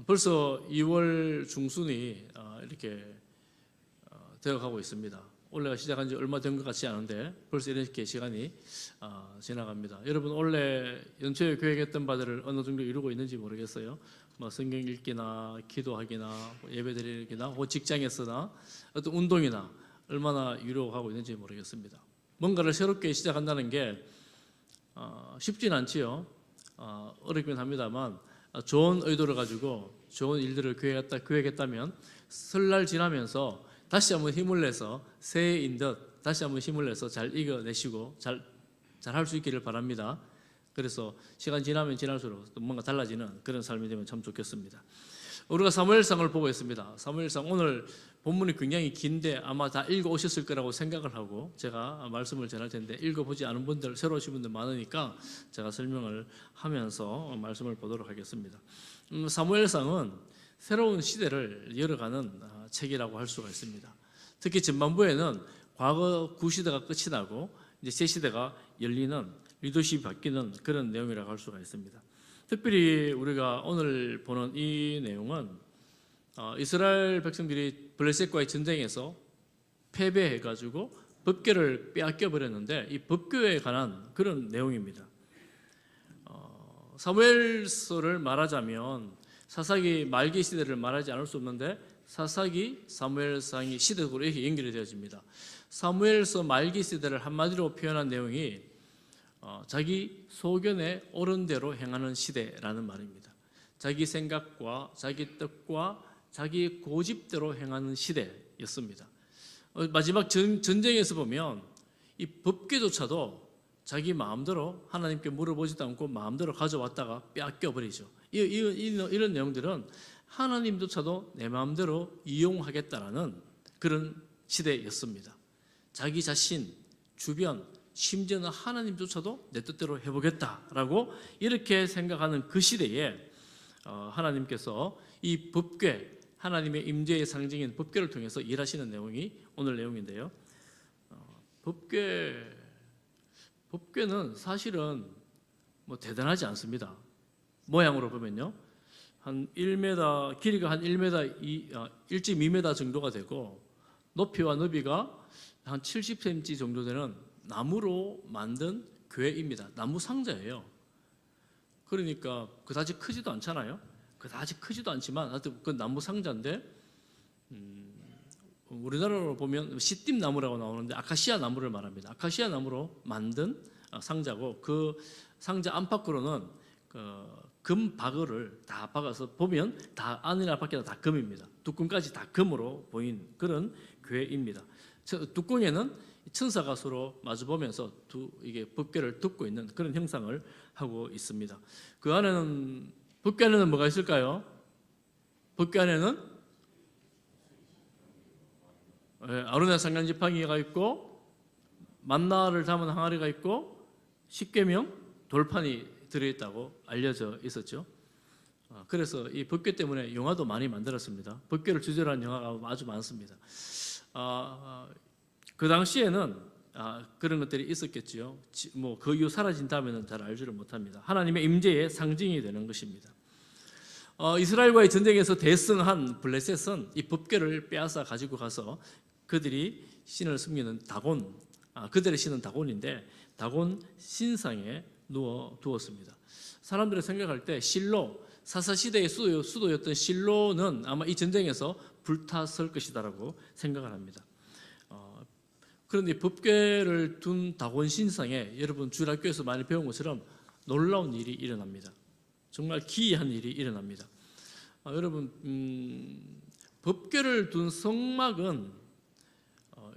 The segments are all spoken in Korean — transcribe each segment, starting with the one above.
벌써 2월 중순이 이렇게 되어가고 있습니다. 올해가 시작한 지 얼마 된 것 같지 않은데 벌써 이렇게 시간이 지나갑니다. 여러분 올해 연초에 계획했던 바들을 어느 정도 이루고 있는지 모르겠어요. 뭐 성경 읽기나 기도하기나 예배드리기나 혹은 직장에서나 어떤 운동이나 얼마나 이루어가고 있는지 모르겠습니다. 뭔가를 새롭게 시작한다는 게 쉽진 않지요. 어렵긴 합니다만 좋은 의도를 가지고 좋은 일들을 계획했다면 설날 지나면서 다시 한번 힘을 내서 새해인 듯 다시 한번 힘을 내서 잘 이겨내시고 잘 할 수 있기를 바랍니다. 그래서 시간 지나면 지날수록 또 뭔가 달라지는 그런 삶이 되면 참 좋겠습니다. 우리가 사무엘상을 보고 있습니다. 사무엘상 오늘 본문이 굉장히 긴데 아마 다 읽어오셨을 거라고 생각을 하고 제가 말씀을 전할 텐데 읽어보지 않은 분들, 새로 오신 분들 많으니까 제가 설명을 하면서 말씀을 보도록 하겠습니다. 사무엘상은 새로운 시대를 열어가는 책이라고 할 수가 있습니다. 특히 전반부에는 과거 구시대가 끝이 나고 이제 새 시대가 열리는, 리더십이 바뀌는 그런 내용이라고 할 수가 있습니다. 특별히 우리가 오늘 보는 이 내용은 이스라엘 백성들이 블레셋과의 전쟁에서 패배해가지고 법궤를 빼앗겨 버렸는데 이 법궤에 관한 그런 내용입니다. 사무엘서를 말하자면 사사기 말기 시대를 말하지 않을 수 없는데 사사기, 사무엘상이 시대적으로 이렇게 연결이 되어집니다. 사무엘서 말기 시대를 한마디로 표현한 내용이 자기 소견에 옳은 대로 행하는 시대라는 말입니다. 자기 생각과 자기 뜻과 자기 고집대로 행하는 시대였습니다. 마지막 전쟁에서 보면 이 법궤조차도 자기 마음대로 하나님께 물어보지도 않고 마음대로 가져왔다가 빼앗겨버리죠. 이런 내용들은 하나님조차도 내 마음대로 이용하겠다라는 그런 시대였습니다. 자기 자신, 주변, 심지어는 하나님조차도 내 뜻대로 해보겠다라고 이렇게 생각하는 그 시대에 하나님께서 이 법궤, 하나님의 임재의 상징인 법궤를 통해서 일하시는 내용이 오늘 내용인데요. 법궤는 사실은 뭐 대단하지 않습니다. 모양으로 보면요, 한 1m, 길이가 한 1.2m 정도가 되고 높이와 너비가 한 70cm 정도 되는 나무로 만든 궤입니다. 나무 상자예요. 그러니까 그다지 크지도 않잖아요. 그다지 크지도 않지만 하여튼 그 나무 상자인데 우리나라로 보면 시띠 나무라고 나오는데 아카시아 나무를 말합니다. 아카시아 나무로 만든 상자고 그 상자 안팎으로는 금 바글을 다 박아서 보면 다 안이나 밖이나 다 금입니다. 뚜껑까지 다 금으로 보인 그런 궤입니다. 뚜껑에는 천사가 서로 마주보면서 이게 법궤를 덮고 있는 그런 형상을 하고 있습니다. 그 안에는, 법궤 안에는 뭐가 있을까요? 법궤 안에는 아론의 상간지팡이가 있고 만나를 담은 항아리가 있고 십계명 돌판이 들어있다고 알려져 있었죠. 그래서 이 법궤 때문에 영화도 많이 만들었습니다. 법궤를 주제로 한 영화가 아주 많습니다. 그 당시에는 그런 것들이 있었겠지요. 뭐 그 이후 사라진 다음에는 잘 알지를 못합니다. 하나님의 임재의 상징이 되는 것입니다. 이스라엘과의 전쟁에서 대승한 블레셋은 이 법궤를 빼앗아 가지고 가서 그들이 신을 숨기는 다곤, 그들의 신은 다곤인데 다곤 신상에 누워 두었습니다. 사람들이 생각할 때 실로, 사사시대의 수도였던 실로는 아마 이 전쟁에서 불탔을 것이다라고 생각을 합니다. 그런데 법궤를 둔 다곤 신상에 여러분 주일학교에서 많이 배운 것처럼 놀라운 일이 일어납니다. 정말 기이한 일이 일어납니다. 여러분 법궤를 둔 성막은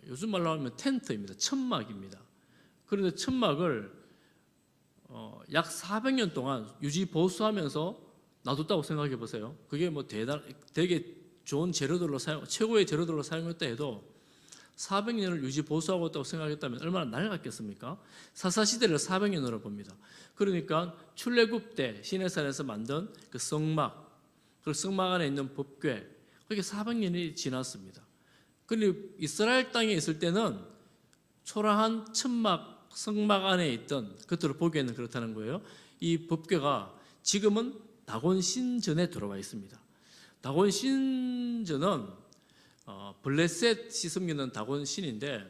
요즘 말로 하면 텐트입니다. 천막입니다. 그런데 천막을 약 400년 동안 유지 보수하면서 놔뒀다고 생각해 보세요. 그게 뭐 되게 좋은 재료들로 최고의 재료들로 사용했다 해도 400년을 유지 보수하고 있다고 생각했다면 얼마나 낡았겠습니까? 사사시대를 400년으로 봅니다. 그러니까 출애굽 때 시내산에서 만든 그 성막, 그 성막 안에 있는 법궤, 그게 400년이 지났습니다. 그런데 이스라엘 땅에 있을 때는 초라한 천막, 성막 안에 있던 그것들을 보기에는 그렇다는 거예요. 이 법궤가 지금은 다곤 신전에 들어와 있습니다. 다곤 신전은 블레셋이 섬기는 다곤 신인데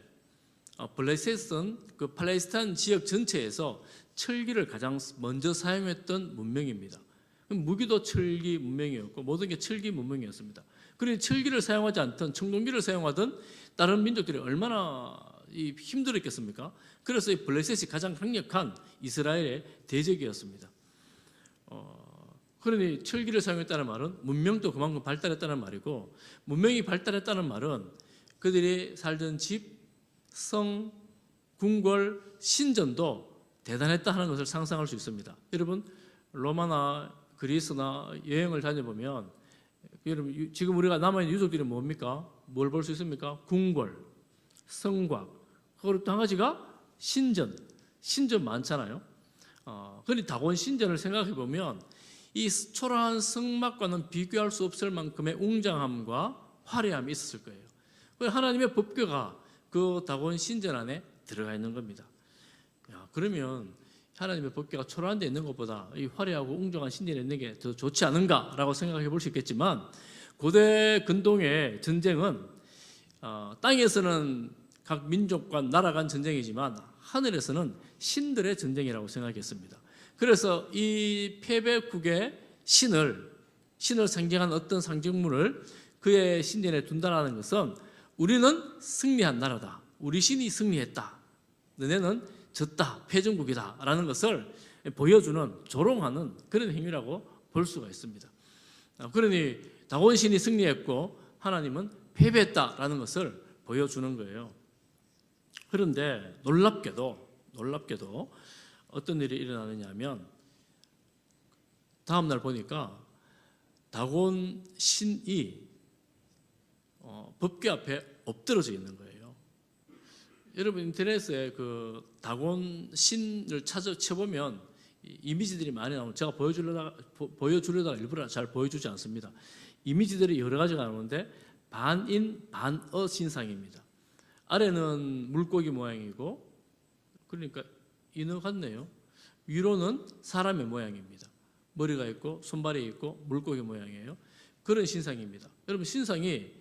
블레셋은 그 팔레스타인 지역 전체에서 철기를 가장 먼저 사용했던 문명입니다. 무기도 철기 문명이었고 모든 게 철기 문명이었습니다. 그러니 철기를 사용하지 않던 청동기를 사용하던 다른 민족들이 얼마나 힘들었겠습니까? 그래서 이 블레셋이 가장 강력한 이스라엘의 대적이었습니다. 그러니 철기를 사용했다는 말은 문명도 그만큼 발달했다는 말이고, 문명이 발달했다는 말은 그들이 살던 집, 성, 궁궐, 신전도 대단했다 하는 것을 상상할 수 있습니다. 여러분 로마나 그리스나 여행을 다녀보면 여러분 지금 우리가 남아있는 유적들이 뭡니까? 뭘 볼 수 있습니까? 궁궐, 성곽, 그리고 또 한 가지가 신전 많잖아요. 그러니 다곤 신전을 생각해 보면 이 초라한 성막과는 비교할 수 없을 만큼의 웅장함과 화려함이 있었을 거예요. 하나님의 법궤가 그 다곤 신전 안에 들어가 있는 겁니다. 그러면 하나님의 법궤가 초라한 데 있는 것보다 이 화려하고 웅장한 신전에 있는 게 더 좋지 않은가라고 생각해 볼 수 있겠지만, 고대 근동의 전쟁은 땅에서는 각 민족과 나라 간 전쟁이지만 하늘에서는 신들의 전쟁이라고 생각했습니다. 그래서 이 패배국의 신을 상징하는 어떤 상징물을 그의 신전에 둔다는 것은 우리는 승리한 나라다, 우리 신이 승리했다, 너네는 졌다, 패전국이다 라는 것을 보여주는, 조롱하는 그런 행위라고 볼 수가 있습니다. 그러니 다곤 신이 승리했고 하나님은 패배했다라는 것을 보여주는 거예요. 그런데 놀랍게도 어떤 일이 일어나느냐 하면, 다음 날 보니까 다곤 신이 법궤 앞에 엎드러져 있는 거예요. 여러분 인터넷에 그 다곤 신을 쳐보면 이미지들이 많이 나오는데, 제가 보여주려다가 일부러 잘 보여주지 않습니다. 이미지들이 여러 가지가 나오는데 반인 반어 신상입니다. 아래는 물고기 모양이고, 그러니까 인어 같네요. 위로는 사람의 모양입니다. 머리가 있고 손발이 있고 물고기 모양이에요. 그런 신상입니다. 여러분 신상이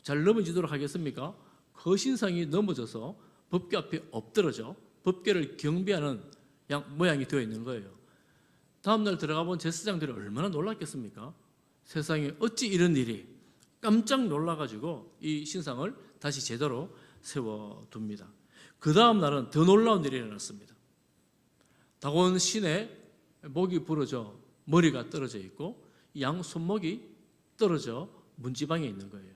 잘 넘어지도록 하겠습니까? 그 신상이 넘어져서 법궤 앞에 엎드러져 법궤를 경배하는 모양이 되어 있는 거예요. 다음날 들어가 본 제사장들이 얼마나 놀랐겠습니까? 세상에 어찌 이런 일이, 깜짝 놀라가지고 이 신상을 다시 제대로 세워둡니다. 그 다음 날은 더 놀라운 일이 일어났습니다. 다곤 신의 목이 부러져 머리가 떨어져 있고 양 손목이 떨어져 문지방에 있는 거예요.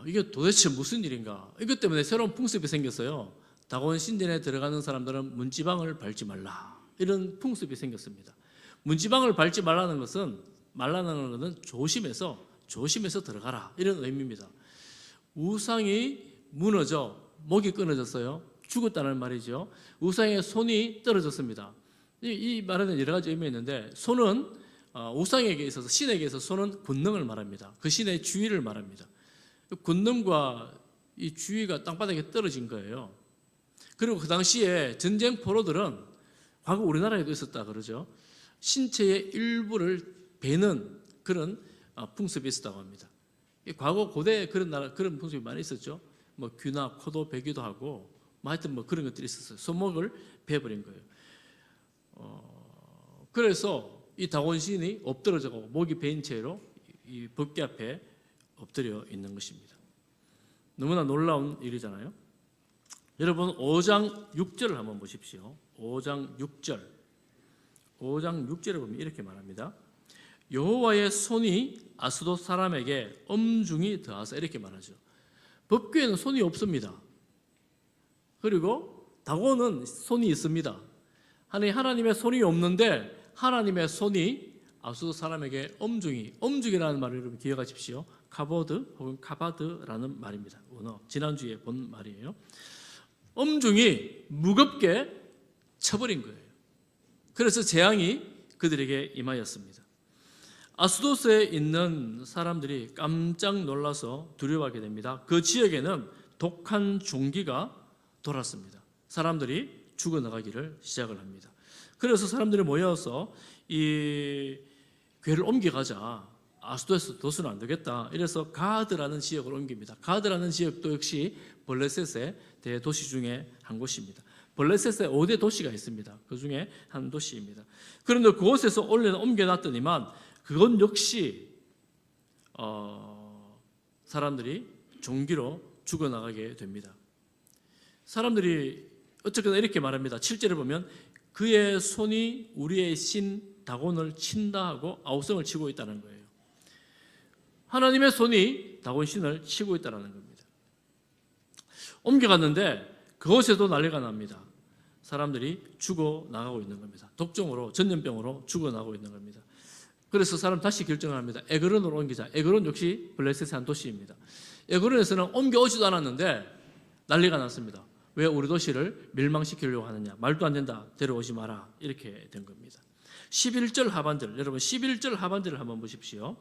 이게 도대체 무슨 일인가? 이것 때문에 새로운 풍습이 생겼어요. 다곤 신전에 들어가는 사람들은 문지방을 밟지 말라, 이런 풍습이 생겼습니다. 문지방을 밟지 말라는 것은 조심해서 들어가라, 이런 의미입니다. 우상이 무너져 목이 끊어졌어요. 죽었다는 말이죠. 우상의 손이 떨어졌습니다. 이 말에는 여러 가지 의미가 있는데, 손은 우상에게 있어서, 신에게 있어서 손은 권능을 말합니다. 그 신의 주의를 말합니다. 권능과 이 주의가 땅바닥에 떨어진 거예요. 그리고 그 당시에 전쟁 포로들은, 과거 우리나라에도 있었다 그러죠, 신체의 일부를 베는 그런 풍습이 있었다고 합니다. 과거 고대에 그런 풍습이 많이 있었죠. 뭐 귀나 코도 베기도 하고, 하여튼 뭐 그런 것들이 있었어요. 손목을 베버린 거예요. 그래서 이 다곤 신이 엎드러져고 목이 베인 채로 이 법궤 앞에 엎드려 있는 것입니다. 너무나 놀라운 일이잖아요. 여러분 5장 6절을 한번 보십시오. 5장 6절에 보면 이렇게 말합니다. 여호와의 손이 아스돗 사람에게 엄중히 더하사, 이렇게 말하죠. 법궤에는 손이 없습니다. 그리고 다곤은 손이 있습니다. 하나님의 손이 없는데 하나님의 손이 아스돗 사람에게 엄중이라는 말을 여러분 기억하십시오. 카보드 혹은 카바드라는 말입니다. 지난주에 본 말이에요. 엄중히 무겁게 쳐버린 거예요. 그래서 재앙이 그들에게 임하였습니다. 아스돗에 있는 사람들이 깜짝 놀라서 두려워하게 됩니다. 그 지역에는 독한 종기가 돌았습니다. 사람들이 죽어나가기를 시작을 합니다. 그래서 사람들이 모여서 이 교회를 옮겨가자. 아스도에서 둬서는 안 되겠다. 이래서 가드라는 지역을 옮깁니다. 가드라는 지역도 역시 블레셋의 대도시 중에 한 곳입니다. 블레셋에 5대 도시가 있습니다. 그 중에 한 도시입니다. 그런데 그곳에서 원래는 옮겨놨더니만 그건 역시 사람들이 종기로 죽어나가게 됩니다. 사람들이 어쨌거나 이렇게 말합니다. 7절을 보면 그의 손이 우리의 신 다곤을 친다 하고 아우성을 치고 있다는 거예요. 하나님의 손이 다곤 신을 치고 있다는 겁니다. 옮겨갔는데 그곳에도 난리가 납니다. 사람들이 죽어나가고 있는 겁니다. 독종으로, 전염병으로 죽어나가고 있는 겁니다. 그래서 사람 다시 결정을 합니다. 에그론으로 옮기자. 에그론 역시 블레셋의 한 도시입니다. 에그론에서는 옮겨오지도 않았는데 난리가 났습니다. 왜 우리 도시를 멸망시키려고 하느냐. 말도 안 된다. 데려오지 마라. 이렇게 된 겁니다. 11절 하반절, 여러분 11절 하반절을 한번 보십시오.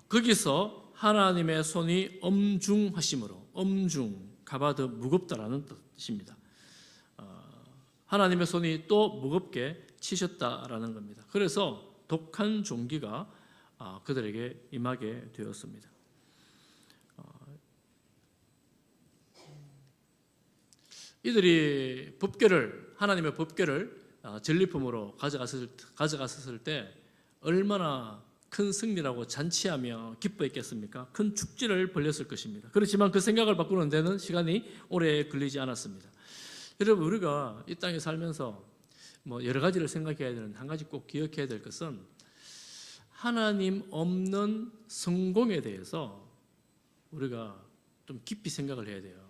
거기서 하나님의 손이 엄중하심으로, 엄중, 가바드, 무겁다라는 뜻입니다. 하나님의 손이 또 무겁게 치셨다라는 겁니다. 그래서 독한 종기가 그들에게 임하게 되었습니다. 이들이 법궤를, 하나님의 법궤를 전리품으로 가져갔을 때 얼마나 큰 승리라고 잔치하며 기뻐했겠습니까? 큰 축제를 벌였을 것입니다. 그렇지만 그 생각을 바꾸는 데는 시간이 오래 걸리지 않았습니다. 여러분, 우리가 이 땅에 살면서 여러 가지를 생각해야 되는, 한 가지 꼭 기억해야 될 것은 하나님 없는 성공에 대해서 우리가 좀 깊이 생각을 해야 돼요.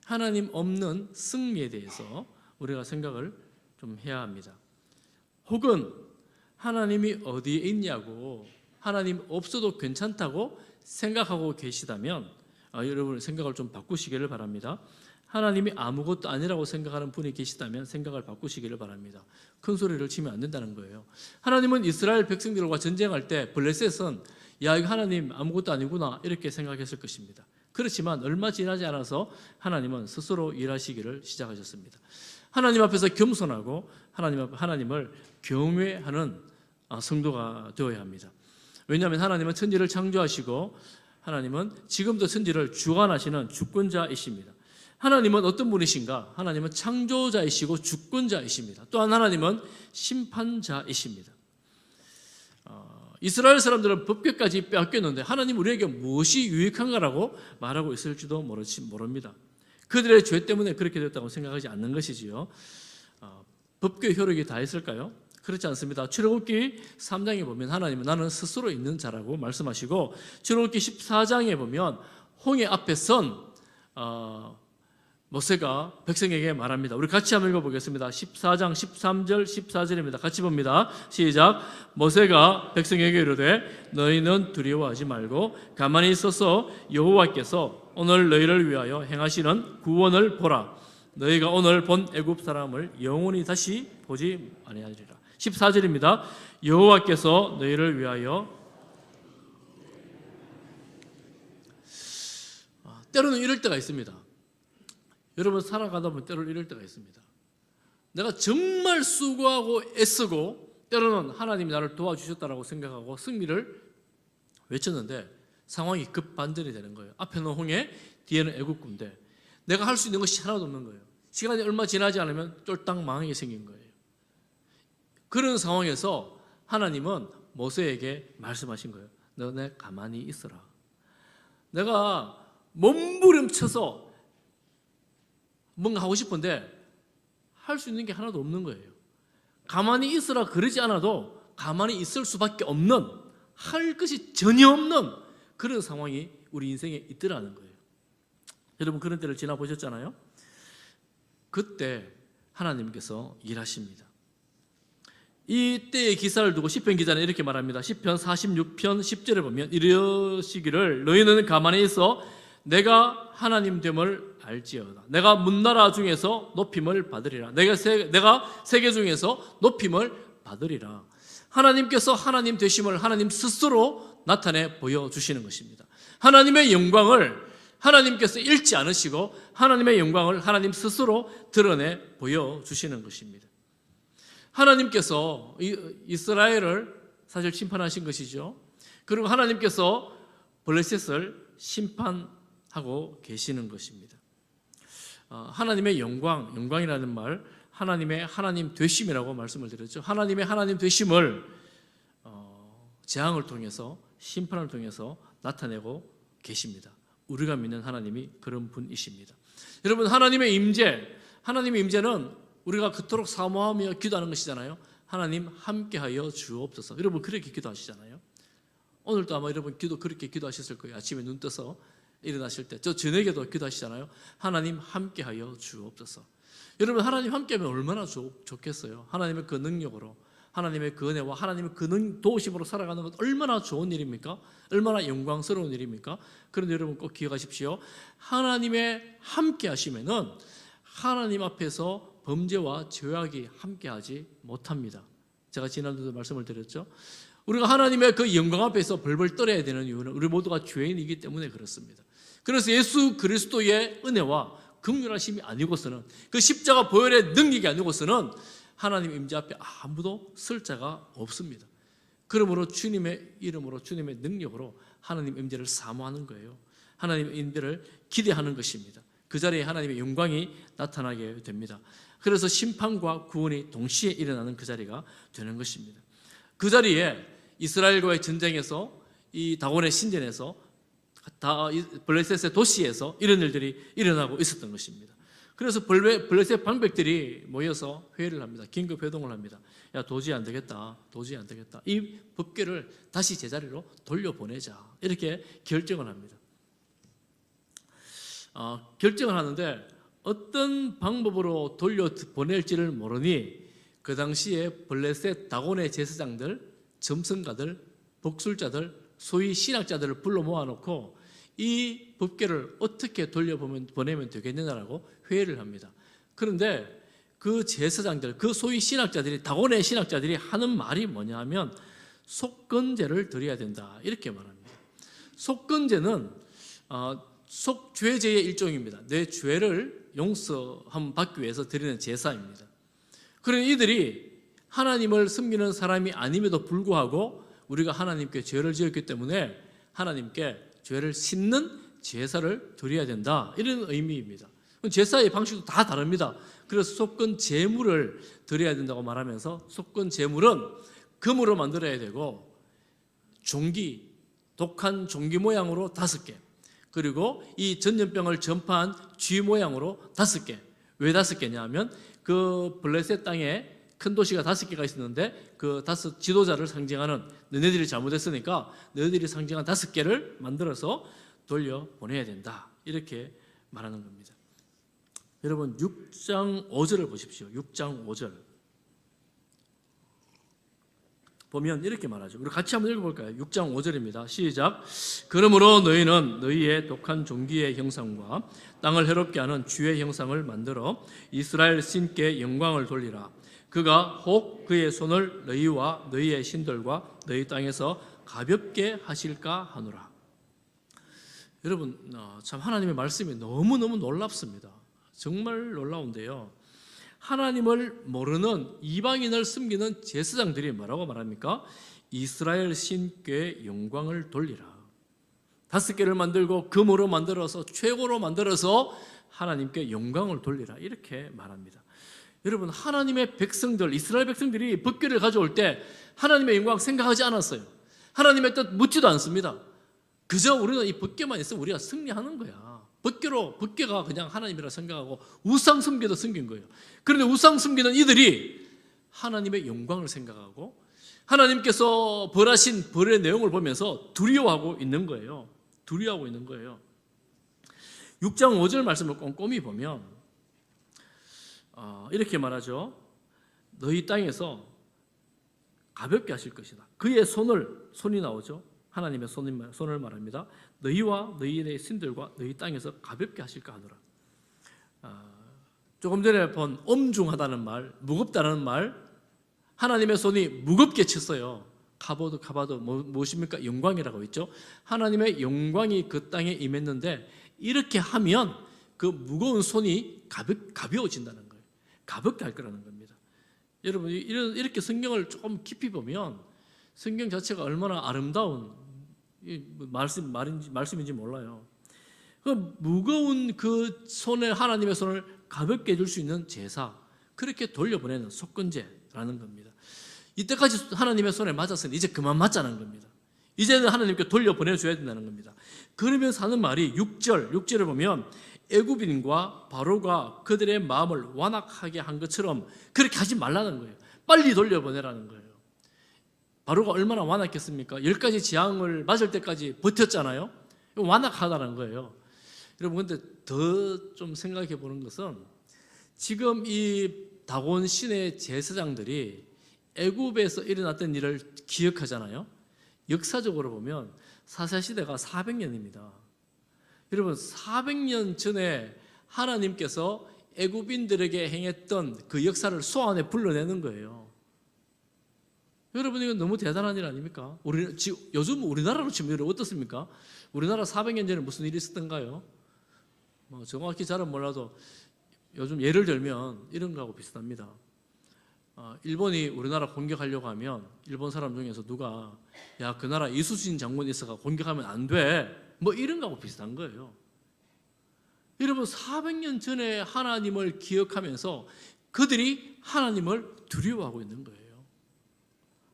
하나님 없는 승리에 대해서 우리가 생각을 좀 해야 합니다. 혹은 하나님이 어디에 있냐고, 하나님 없어도 괜찮다고 생각하고 계시다면 여러분 생각을 좀 바꾸시기를 바랍니다. 하나님이 아무것도 아니라고 생각하는 분이 계시다면 생각을 바꾸시기를 바랍니다. 큰 소리를 치면 안 된다는 거예요. 하나님은 이스라엘 백성들과 전쟁할 때 블레셋은 야, 이거 하나님 아무것도 아니구나 이렇게 생각했을 것입니다. 그렇지만 얼마 지나지 않아서 하나님은 스스로 일하시기를 시작하셨습니다. 하나님 앞에서 겸손하고 하나님을 경외하는 성도가 되어야 합니다. 왜냐하면 하나님은 천지를 창조하시고 하나님은 지금도 천지를 주관하시는 주권자이십니다. 하나님은 어떤 분이신가? 하나님은 창조자이시고 주권자이십니다. 또한 하나님은 심판자이십니다. 이스라엘 사람들은 법궤까지 빼앗겼는데 하나님 우리에게 무엇이 유익한가라고 말하고 있을지도 모릅니다. 그들의 죄 때문에 그렇게 됐다고 생각하지 않는 것이지요. 법궤 효력이 다 있을까요? 그렇지 않습니다. 출애굽기 3장에 보면 하나님은 나는 스스로 있는 자라고 말씀하시고, 출애굽기 14장에 보면 홍해 앞에 선 모세가 백성에게 말합니다. 우리 같이 한번 읽어보겠습니다. 14장 13절 14절입니다. 같이 봅니다. 시작. 모세가 백성에게 이르되 너희는 두려워하지 말고 가만히 있어서 여호와께서 오늘 너희를 위하여 행하시는 구원을 보라. 너희가 오늘 본 애굽 사람을 영원히 다시 보지 아니하리라. 14절입니다. 여호와께서 너희를 위하여, 때로는 이럴 때가 있습니다. 여러분 살아가다 보면 때로는 이럴 때가 있습니다. 내가 정말 수고하고 애쓰고 때로는 하나님이 나를 도와주셨다라고 생각하고 승리를 외쳤는데 상황이 급반전이 되는 거예요. 앞에는 홍해, 뒤에는 애굽 군대. 내가 할 수 있는 것이 하나도 없는 거예요. 시간이 얼마 지나지 않으면 쫄딱 망하게 생긴 거예요. 그런 상황에서 하나님은 모세에게 말씀하신 거예요. 너네 가만히 있어라. 내가 몸부림쳐서 뭔가 하고 싶은데 할 수 있는 게 하나도 없는 거예요. 가만히 있으라 그러지 않아도 가만히 있을 수밖에 없는, 할 것이 전혀 없는 그런 상황이 우리 인생에 있더라는 거예요. 여러분 그런 때를 지나보셨잖아요. 그때 하나님께서 일하십니다. 이 때의 기사를 두고 시편 기자는 이렇게 말합니다. 시편 46편 10절에 보면 이러시기를 너희는 가만히 있어 내가 하나님 됨을 알지어다. 내가 문나라 중에서 높임을 받으리라. 내가 세계 중에서 높임을 받으리라. 하나님께서 하나님 되심을 하나님 스스로 나타내 보여주시는 것입니다. 하나님의 영광을 하나님께서 잃지 않으시고 하나님의 영광을 하나님 스스로 드러내 보여주시는 것입니다. 하나님께서 이스라엘을 사실 심판하신 것이죠. 그리고 하나님께서 블레셋을 심판하고 계시는 것입니다. 하나님의 영광이라는 말, 하나님의 하나님 되심이라고 말씀을 드렸죠. 하나님의 하나님 되심을 재앙을 통해서, 심판을 통해서 나타내고 계십니다. 우리가 믿는 하나님이 그런 분이십니다. 여러분, 하나님의 임재는 우리가 그토록 사모하며 기도하는 것이잖아요. 하나님 함께하여 주옵소서. 여러분 그렇게 기도하시잖아요. 오늘도 아마 여러분 그렇게 기도하셨을 거예요. 아침에 눈 떠서 일어나실 때, 저녁에도 기도하시잖아요. 하나님 함께하여 주옵소서. 여러분, 하나님 함께하면 얼마나 좋겠어요. 하나님의 그 능력으로, 하나님의 그 은혜와 하나님의 그 도우심으로 살아가는 것 얼마나 좋은 일입니까? 얼마나 영광스러운 일입니까? 그런데 여러분 꼭 기억하십시오. 하나님의 함께하시면은 하나님 앞에서 범죄와 죄악이 함께하지 못합니다. 제가 지난주에도 말씀을 드렸죠. 우리가 하나님의 그 영광 앞에서 벌벌 떨어야 되는 이유는 우리 모두가 죄인이기 때문에 그렇습니다. 그래서 예수 그리스도의 은혜와 긍휼하심이 아니고서는, 그 십자가 보혈의 능력이 아니고서는 하나님 임재 앞에 아무도 설 자가 없습니다. 그러므로 주님의 이름으로, 주님의 능력으로 하나님 임재를 사모하는 거예요. 하나님 임재를 기대하는 것입니다. 그 자리에 하나님의 영광이 나타나게 됩니다. 그래서 심판과 구원이 동시에 일어나는 그 자리가 되는 것입니다. 그 자리에 이스라엘과의 전쟁에서, 이 다곤의 신전에서, 블레셋의 도시에서 이런 일들이 일어나고 있었던 것입니다. 그래서 블레셋 방백들이 모여서 회의를 합니다. 긴급 회동을 합니다. 야, 도저히 안 되겠다. 이 법궤를 다시 제자리로 돌려보내자. 이렇게 결정을 합니다. 결정을 하는데 어떤 방법으로 돌려보낼지를 모르니 그 당시에 블레셋 다곤의 제사장들, 점성가들, 복술자들, 소위 신학자들을 불러 모아놓고 이 법궤를 어떻게 돌려보내면 되겠느냐라고 회의를 합니다. 그런데 그 제사장들, 그 소위 신학자들이, 다곤의 신학자들이 하는 말이 뭐냐 하면 속건제를 드려야 된다, 이렇게 말합니다. 속건제는 속죄제의 일종입니다. 내 죄를 용서함 받기 위해서 드리는 제사입니다. 그러니 이들이 하나님을 섬기는 사람이 아님에도 불구하고 우리가 하나님께 죄를 지었기 때문에 하나님께 죄를 씻는 제사를 드려야 된다, 이런 의미입니다. 제사의 방식도 다 다릅니다. 그래서 속건 제물을 드려야 된다고 말하면서, 속건 제물은 금으로 만들어야 되고 독한 종기 모양으로 5개, 그리고 이 전염병을 전파한 쥐 모양으로 5개. 왜 5개냐 하면 그 블레셋 땅에 큰 도시가 5개가 있었는데 그 5 지도자를 상징하는, 너네들이 잘못했으니까 너희들이 상징한 5개를 만들어서 돌려보내야 된다, 이렇게 말하는 겁니다. 여러분 6장 5절을 보십시오. 6장 5절 보면 이렇게 말하죠. 우리 같이 한번 읽어볼까요? 6장 5절입니다. 시작. 그러므로 너희는 너희의 독한 종기의 형상과 땅을 해롭게 하는 쥐의 형상을 만들어 이스라엘 신께 영광을 돌리라. 그가 혹 그의 손을 너희와 너희의 신들과 너희 땅에서 가볍게 하실까 하노라. 여러분, 참 하나님의 말씀이 너무너무 놀랍습니다. 정말 놀라운데요. 하나님을 모르는 이방인을 섬기는 제사장들이 뭐라고 말합니까? 이스라엘 신께 영광을 돌리라. 5개를 만들고 금으로 만들어서, 최고로 만들어서 하나님께 영광을 돌리라, 이렇게 말합니다. 여러분, 하나님의 백성들, 이스라엘 백성들이 법궤를 가져올 때 하나님의 영광 생각하지 않았어요. 하나님의 뜻 묻지도 않습니다. 그저 우리는 이 법궤만 있으면 우리가 승리하는 거야. 법궤가 그냥 하나님이라 생각하고 우상 섬기도 섬긴 거예요. 그런데 우상 섬기는 이들이 하나님의 영광을 생각하고 하나님께서 벌하신 벌의 내용을 보면서 두려워하고 있는 거예요. 6장 5절 말씀을 꼼꼼히 보면 이렇게 말하죠. 너희 땅에서 가볍게 하실 것이다. 그의 손이 나오죠. 하나님의 손을 말합니다. 너희와 너희의 신들과 너희 땅에서 가볍게 하실까 하노라. 조금 전에 본 엄중하다는 말, 무겁다는 말, 하나님의 손이 무겁게 쳤어요. 가봐도 무엇입니까? 영광이라고 했죠. 하나님의 영광이 그 땅에 임했는데 이렇게 하면 그 무거운 손이 가벼워진다는 거예요. 가볍게 할 거라는 겁니다. 여러분 이렇게 성경을 조금 깊이 보면 성경 자체가 얼마나 아름다운 말씀인지 몰라요. 그 무거운 그 손에 하나님의 손을 가볍게 해줄 수 있는 제사, 그렇게 돌려보내는 속건제라는 겁니다. 이때까지 하나님의 손에 맞았으니 이제 그만 맞자는 겁니다. 이제는 하나님께 돌려보내줘야 된다는 겁니다. 그러면서 하는 말이 6절을 보면 애굽인과 바로가 그들의 마음을 완악하게 한 것처럼 그렇게 하지 말라는 거예요. 빨리 돌려보내라는 거예요. 바로가 얼마나 완악했습니까? 10가지 재앙을 맞을 때까지 버텼잖아요. 완악하다는 거예요. 여러분, 근데 더 좀 생각해 보는 것은 지금 이 다곤 신의 제사장들이 애굽에서 일어났던 일을 기억하잖아요. 역사적으로 보면 사사시대가 400년입니다. 여러분, 400년 전에 하나님께서 애굽인들에게 행했던 그 역사를 소환해 불러내는 거예요. 여러분, 이건 너무 대단한 일 아닙니까? 요즘 우리나라로 치면 어떻습니까? 우리나라 400년 전에 무슨 일이 있었던가요? 정확히 잘은 몰라도 요즘 예를 들면 이런 거하고 비슷합니다. 일본이 우리나라 공격하려고 하면 일본 사람 중에서 누가 야, 그 나라 이수신 장군이 있어가 공격하면 안 돼, 이런 거하고 비슷한 거예요. 여러분, 400년 전에 하나님을 기억하면서 그들이 하나님을 두려워하고 있는 거예요.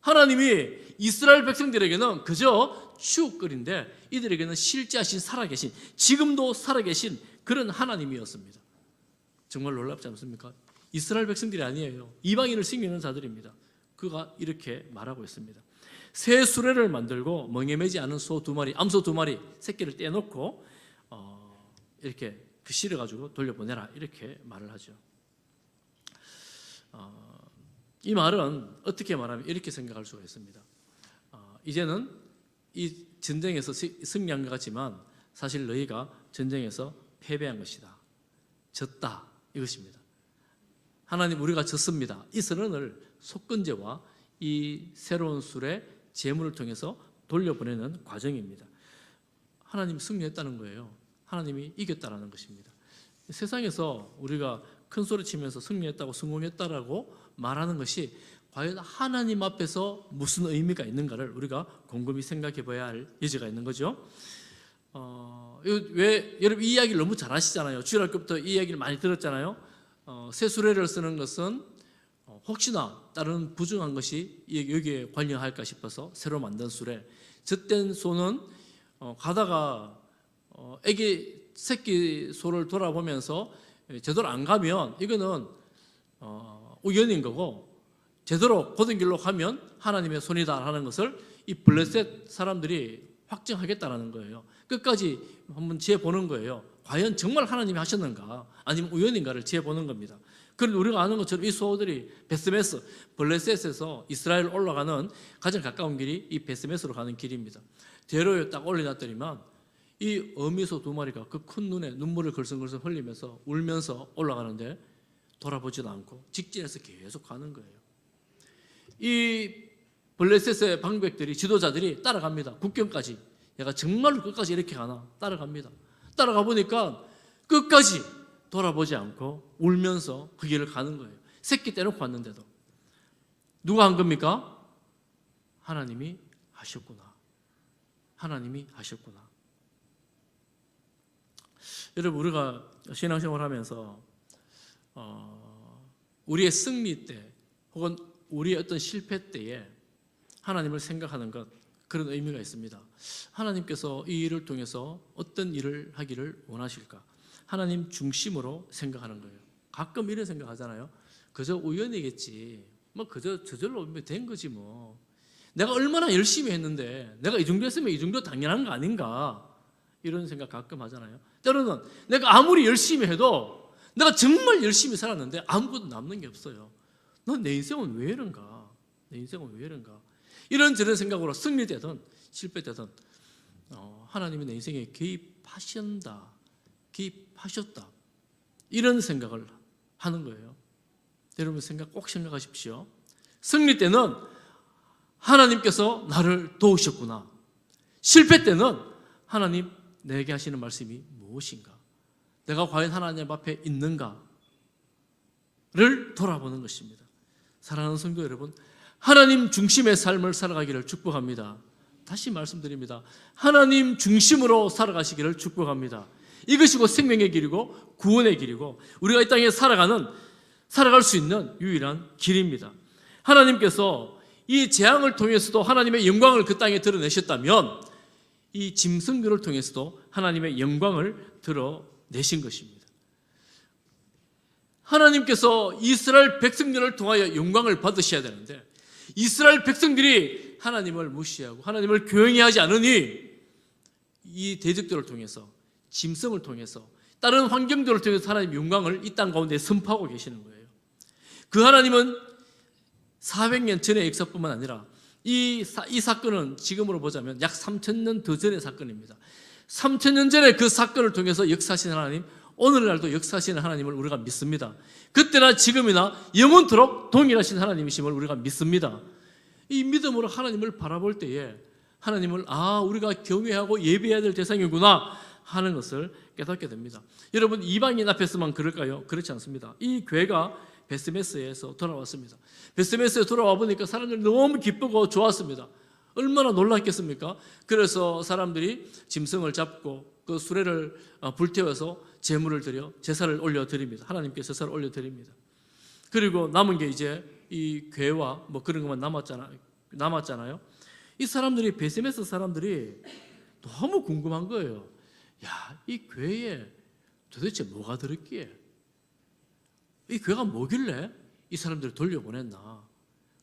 하나님이 이스라엘 백성들에게는 그저 추억거리인데 이들에게는 실제하신 살아계신, 지금도 살아계신 그런 하나님이었습니다. 정말 놀랍지 않습니까? 이스라엘 백성들이 아니에요. 이방인을 섬기는 자들입니다. 그가 이렇게 말하고 있습니다. 새 수레를 만들고 멍에매지 않은 소 2마리, 암소 2마리 새끼를 떼놓고 이렇게 실어가지고 돌려보내라, 이렇게 말을 하죠. 이 말은 어떻게 말하면 이렇게 생각할 수가 있습니다. 이제는 이 전쟁에서 승리한 것 같지만 사실 너희가 전쟁에서 패배한 것이다, 졌다, 이것입니다. 하나님, 우리가 졌습니다. 이 선언을 속건제와 이 새로운 술의 제물을 통해서 돌려보내는 과정입니다. 하나님 승리했다는 거예요. 하나님이 이겼다는 것입니다. 세상에서 우리가 큰 소리 치면서 승리했다고, 성공했다라고 말하는 것이 과연 하나님 앞에서 무슨 의미가 있는가를 우리가 곰곰이 생각해 봐야 할 여지가 있는 거죠. 왜 여러분 이 이야기를 너무 잘 아시잖아요. 주일학 때부터 이 이야기를 많이 들었잖아요. 새 수레를 쓰는 것은 혹시나 다른 부정한 것이 여기에 관여할까 싶어서 새로 만든 수레. 젖된 소는 가다가 애기 새끼 소를 돌아보면서 제대로 안 가면 이거는 우연인 거고, 제대로 고든 길로 가면 하나님의 손이다 하는 것을 이 블레셋 사람들이 확증하겠다는 거예요. 끝까지 한번 재보는 거예요. 과연 정말 하나님이 하셨는가 아니면 우연인가를 재보는 겁니다. 그런데 우리가 아는 것처럼 이 소들이 베스메스, 블레셋에서 이스라엘 올라가는 가장 가까운 길이 이 베스메스로 가는 길입니다. 대로에 딱 올려놨더니만 이 어미소 2마리가 그 큰 눈에 눈물을 걸성걸성 흘리면서 울면서 올라가는데 돌아보지도 않고 직진해서 계속 가는 거예요. 이 블레셋의 방백들이, 지도자들이 따라갑니다. 국경까지. 얘가 정말로 끝까지 이렇게 가나? 따라갑니다. 따라가 보니까 끝까지 돌아보지 않고 울면서 그 길을 가는 거예요. 새끼 떼놓고 왔는데도. 누가 한 겁니까? 하나님이 하셨구나. 하나님이 하셨구나. 여러분, 우리가 신앙생활 하면서 우리의 승리 때 혹은 우리의 어떤 실패 때에 하나님을 생각하는 것, 그런 의미가 있습니다. 하나님께서 이 일을 통해서 어떤 일을 하기를 원하실까? 하나님 중심으로 생각하는 거예요. 가끔 이런 생각하잖아요. 그저 우연이겠지. 그저 저절로 된 거지 뭐. 내가 얼마나 열심히 했는데 내가 이 정도 했으면 이 정도 당연한 거 아닌가? 이런 생각 가끔 하잖아요. 때로는 내가 아무리 열심히 해도 내가 정말 열심히 살았는데 아무것도 남는 게 없어요. 넌 내 인생은 왜 이런가? 내 인생은 왜 이런가? 이런저런 생각으로 승리되든 실패되든 하나님이 내 인생에 개입하셨다, 이런 생각을 하는 거예요. 여러분 꼭 생각하십시오. 승리 때는 하나님께서 나를 도우셨구나. 실패 때는 하나님 내게 하시는 말씀이 무엇인가? 내가 과연 하나님 앞에 있는가를 돌아보는 것입니다. 사랑하는 성도 여러분, 하나님 중심의 삶을 살아가기를 축복합니다. 다시 말씀드립니다. 하나님 중심으로 살아가시기를 축복합니다. 이것이 곧 생명의 길이고 구원의 길이고 우리가 이 땅에 살아갈 수 있는 유일한 길입니다. 하나님께서 이 재앙을 통해서도 하나님의 영광을 그 땅에 드러내셨다면 이 짐승들을 통해서도 하나님의 영광을 드러내신 것입니다. 하나님께서 이스라엘 백성들을 통하여 영광을 받으셔야 되는데 이스라엘 백성들이 하나님을 무시하고 하나님을 교행히 하지 않으니 이 대적들을 통해서 짐승을 통해서 다른 환경들을 통해서 하나님의 영광을 이 땅 가운데 선포하고 계시는 거예요. 그 하나님은 400년 전의 역사뿐만 아니라 이 사건은 지금으로 보자면 약 3,000년 더 전의 사건입니다. 3,000년 전에 그 사건을 통해서 역사하시는 하나님, 오늘날도 역사하시는 하나님을 우리가 믿습니다. 그때나 지금이나 영원토록 동일하신 하나님이심을 우리가 믿습니다. 이 믿음으로 하나님을 바라볼 때에 하나님을 우리가 경외하고 예배해야 될 대상이구나 하는 것을 깨닫게 됩니다. 여러분, 이방인 앞에서만 그럴까요? 그렇지 않습니다. 이 교회가 베스메스에서 돌아왔습니다. 베스메스에 돌아와 보니까 사람들이 너무 기쁘고 좋았습니다. 얼마나 놀랐겠습니까? 그래서 사람들이 짐승을 잡고 그 수레를 불태워서 제물을 드려 제사를 올려드립니다. 하나님께 제사를 올려드립니다. 그리고 남은 게 이제 이 괴와 뭐 그런 것만 남았잖아요. 이 사람들이, 베스메스 사람들이 너무 궁금한 거예요. 야, 이 괴에 도대체 뭐가 들었기에? 이 괴가 뭐길래 이 사람들을 돌려보냈나?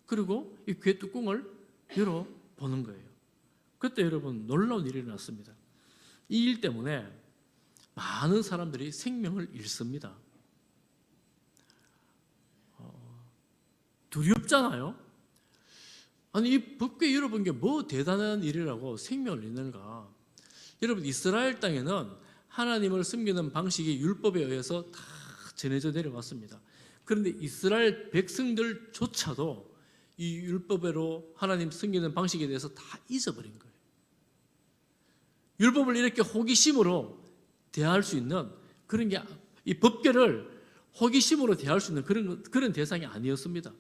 그리고 이 괴 뚜껑을 열어보는 거예요. 그때 여러분 놀라운 일이 일어났습니다. 이 일 때문에 많은 사람들이 생명을 잃습니다. 두렵잖아요. 아니, 이 법궤 열어본 게 뭐 대단한 일이라고 생명을 잃는가? 여러분, 이스라엘 땅에는 하나님을 섬기는 방식이 율법에 의해서 다 전해져 내려왔습니다. 그런데 이스라엘 백성들조차도 이 율법으로 하나님 섬기는 방식에 대해서 다 잊어버린 거예요. 율법을 이렇게 호기심으로 대할 수 있는 그런 게, 이 법궤를 호기심으로 대할 수 있는 그런 대상이 아니었습니다.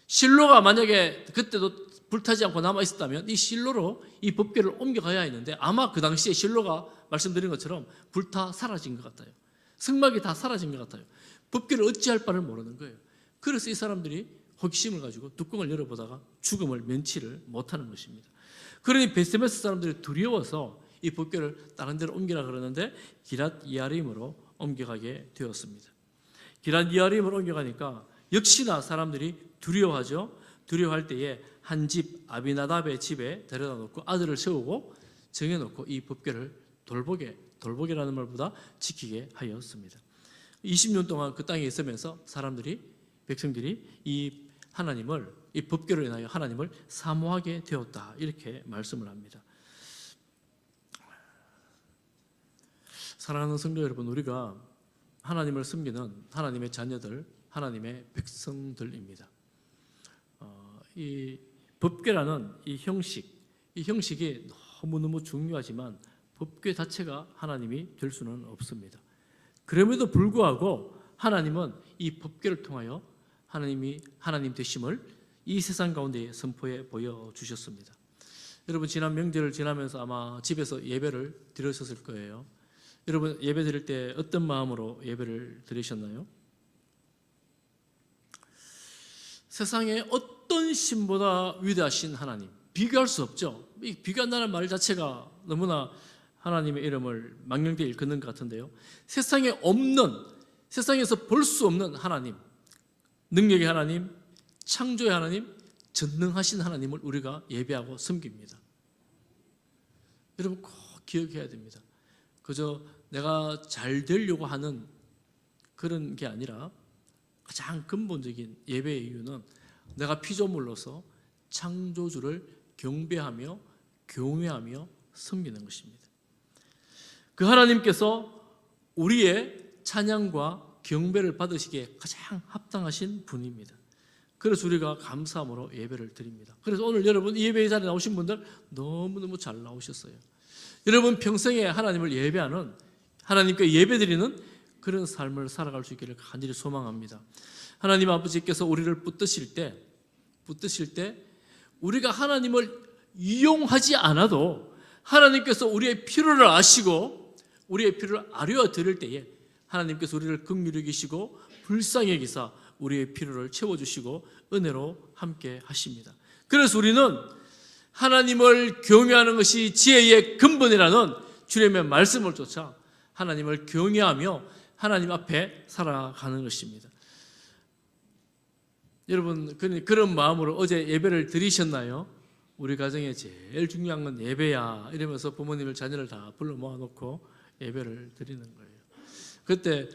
실로가 만약에 그때도 불타지 않고 남아 있었다면 이 실로로 이 법궤를 옮겨가야 했는데 아마 그 당시에 실로가 말씀드린 것처럼 불타 사라진 것 같아요. 성막이 다 사라진 것 같아요. 법궤를 어찌할 바를 모르는 거예요. 그래서 이 사람들이 호기심을 가지고 뚜껑을 열어보다가 죽음을 면치를 못하는 것입니다. 그러니 베스메스 사람들이 두려워서 이 법궤를 다른 데로 옮기라 그러는데 기랏 이아림으로 옮겨가게 되었습니다. 기랏 이아림으로 옮겨가니까 역시나 사람들이 두려워하죠. 두려워할 때에 한 집 아비나답의 집에 데려다 놓고 아들을 세우고 정해놓고 이 법궤를 돌보게라는 말보다 지키게 하였습니다. 20년 동안 그 땅에 있으면서 백성들이 이 법궤로 인하여 하나님을 사모하게 되었다, 이렇게 말씀을 합니다. 사랑하는 성도 여러분, 우리가 하나님을 섬기는 하나님의 자녀들, 하나님의 백성들입니다. 이 법궤라는 이 형식이 너무너무 중요하지만 법궤 자체가 하나님이 될 수는 없습니다. 그럼에도 불구하고 하나님은 이 법궤를 통하여 하나님 되심을 이 세상 가운데 선포해 보여주셨습니다. 여러분, 지난 명절을 지나면서 아마 집에서 예배를 드렸을 거예요. 여러분, 예배 드릴 때 어떤 마음으로 예배를 드리셨나요? 세상에 어떤 신보다 위대하신 하나님, 비교할 수 없죠. 이 비교한다는 말 자체가 너무나 하나님의 이름을 망령되이 일컫는 것 같은데요. 세상에 없는, 세상에서 볼 수 없는 하나님, 능력의 하나님, 창조의 하나님, 전능하신 하나님을 우리가 예배하고 섬깁니다. 여러분, 꼭 기억해야 됩니다. 그저 내가 잘 되려고 하는 그런 게 아니라 가장 근본적인 예배의 이유는 내가 피조물로서 창조주를 경배하며 경외하며 섬기는 것입니다. 그 하나님께서 우리의 찬양과 경배를 받으시기에 가장 합당하신 분입니다. 그래서 우리가 감사함으로 예배를 드립니다. 그래서 오늘 여러분 이 예배 자리에 나오신 분들 너무너무 잘 나오셨어요. 여러분 평생에 하나님을 예배하는, 하나님께 예배드리는 그런 삶을 살아갈 수 있기를 간절히 소망합니다. 하나님 아버지께서 우리를 붙드실 때 우리가 하나님을 이용하지 않아도 하나님께서 우리의 필요를 아시고 우리의 필요를 아뢰어 드릴 때에 하나님께서 우리를 긍휼히 여기시고 불쌍히 여기사 우리의 필요를 채워주시고 은혜로 함께 하십니다. 그래서 우리는 하나님을 경외하는 것이 지혜의 근본이라는 주님의 말씀을 쫓아 하나님을 경외하며 하나님 앞에 살아가는 것입니다. 여러분, 그런 마음으로 어제 예배를 드리셨나요? 우리 가정에 제일 중요한 건 예배야 이러면서 부모님을 자녀를 다 불러 모아놓고 예배를 드리는 거예요. 그때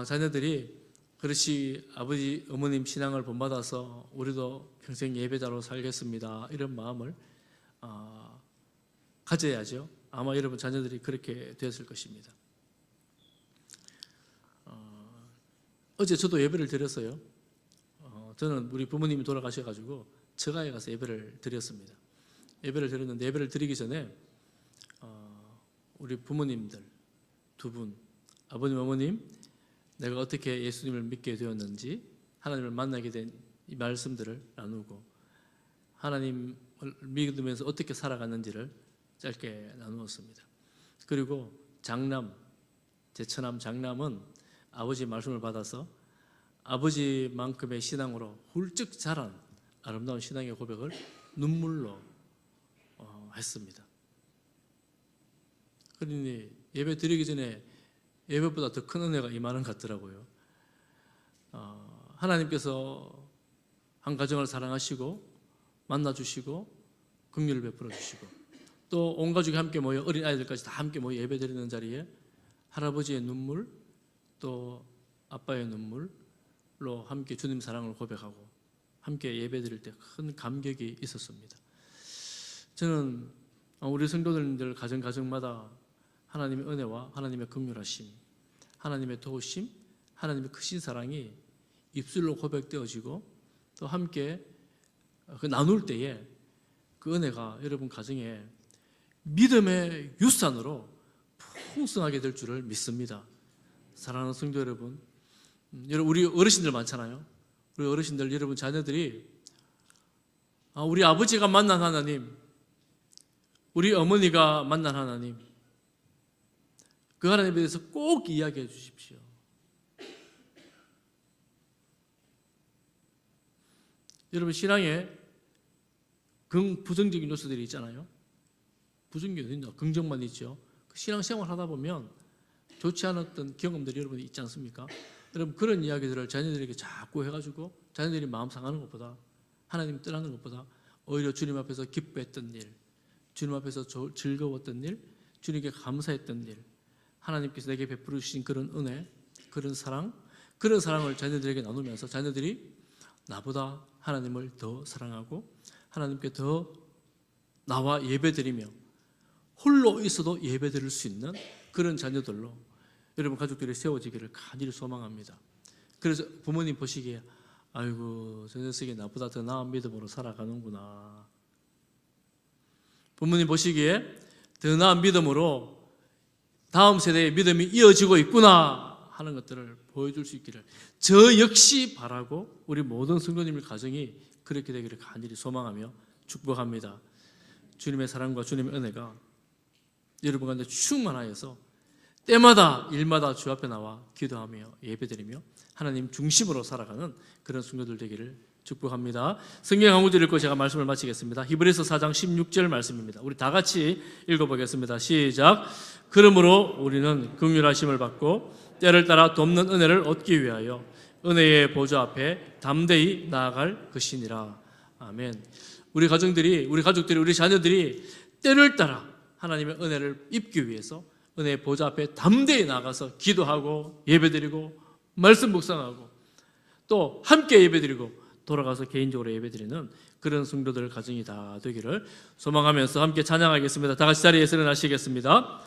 자녀들이 그렇지 아버지 어머님 신앙을 본받아서 우리도 평생 예배자로 살겠습니다 이런 마음을 가져야죠. 아마 여러분 자녀들이 그렇게 되었을 것입니다. 어제 저도 예배를 드렸어요. 저는 우리 부모님이 돌아가셔가지고 처가에 가서 예배를 드렸습니다. 예배를 드렸는데 예배를 드리기 전에 우리 부모님들 두 분, 아버님, 어머님, 내가 어떻게 예수님을 믿게 되었는지 하나님을 만나게 된 이 말씀들을 나누고 하나님을 믿으면서 어떻게 살아갔는지를 짧게 나누었습니다. 그리고 제 처남 장남은 아버지 말씀을 받아서 아버지만큼의 신앙으로 훌쩍 자란 아름다운 신앙의 고백을 눈물로 했습니다. 그러니 예배 드리기 전에 예배보다 더 큰 은혜가 임하는 것 같더라고요. 하나님께서 한 가정을 사랑하시고 만나주시고 긍휼을 베풀어 주시고 또 온 가족이 함께 모여 어린아이들까지 다 함께 모여 예배 드리는 자리에 할아버지의 눈물 또 아빠의 눈물로 함께 주님 사랑을 고백하고 함께 예배 드릴 때 큰 감격이 있었습니다. 저는 우리 성도들 가정마다 하나님의 은혜와 하나님의 긍휼하심, 하나님의 도우심, 하나님의 크신 사랑이 입술로 고백되어지고 또 함께 나눌 때에 그 은혜가 여러분 가정에 믿음의 유산으로 풍성하게 될 줄을 믿습니다. 사랑하는 성도 여러분, 우리 어르신들 많잖아요. 우리 어르신들 여러분 자녀들이 우리 아버지가 만난 하나님, 우리 어머니가 만난 하나님, 그 하나님에 대해서 꼭 이야기해 주십시오. 여러분 신앙에 부정적인 요소들이 있잖아요. 부정적인 있나? 긍정만 있죠. 신앙생활 하다 보면 좋지 않았던 경험들이 여러분이 있지 않습니까? 여러분 그런 이야기들을 자녀들에게 자꾸 해가지고 자녀들이 마음 상하는 것보다 하나님 떠나는 것보다 오히려 주님 앞에서 기뻐했던 일, 주님 앞에서 즐거웠던 일, 주님께 감사했던 일, 하나님께서 내게 베풀어 주신 그런 은혜, 그런 사랑을 자녀들에게 나누면서 자녀들이 나보다 하나님을 더 사랑하고 하나님께 더 나와 예배드리며 홀로 있어도 예배드릴 수 있는 그런 자녀들로 여러분 가족들이 세워지기를 간절히 소망합니다. 그래서 부모님 보시기에 아이고 저 녀석이 나보다 더 나은 믿음으로 살아가는구나, 부모님 보시기에 더 나은 믿음으로 다음 세대의 믿음이 이어지고 있구나 하는 것들을 보여줄 수 있기를 저 역시 바라고 우리 모든 성도님의 가정이 그렇게 되기를 간절히 소망하며 축복합니다. 주님의 사랑과 주님의 은혜가 여러분 가운데 충만하여서 때마다 일마다 주 앞에 나와 기도하며 예배드리며 하나님 중심으로 살아가는 그런 성도들 되기를 축복합니다. 성경 한 구절 읽고 제가 말씀을 마치겠습니다. 히브리서 4장 16절 말씀입니다. 우리 다 같이 읽어보겠습니다. 시작. 그러므로 우리는 긍휼하심을 받고 때를 따라 돕는 은혜를 얻기 위하여 은혜의 보좌 앞에 담대히 나아갈 것이니라. 아멘. 우리 가족들이, 우리 자녀들이 때를 따라 하나님의 은혜를 입기 위해서 은혜의 보좌 앞에 담대히 나가서 기도하고 예배드리고 말씀 묵상하고 또 함께 예배드리고 돌아가서 개인적으로 예배드리는 그런 성도들 가정이 다 되기를 소망하면서 함께 찬양하겠습니다. 다 같이 자리에서 일어나시겠습니다.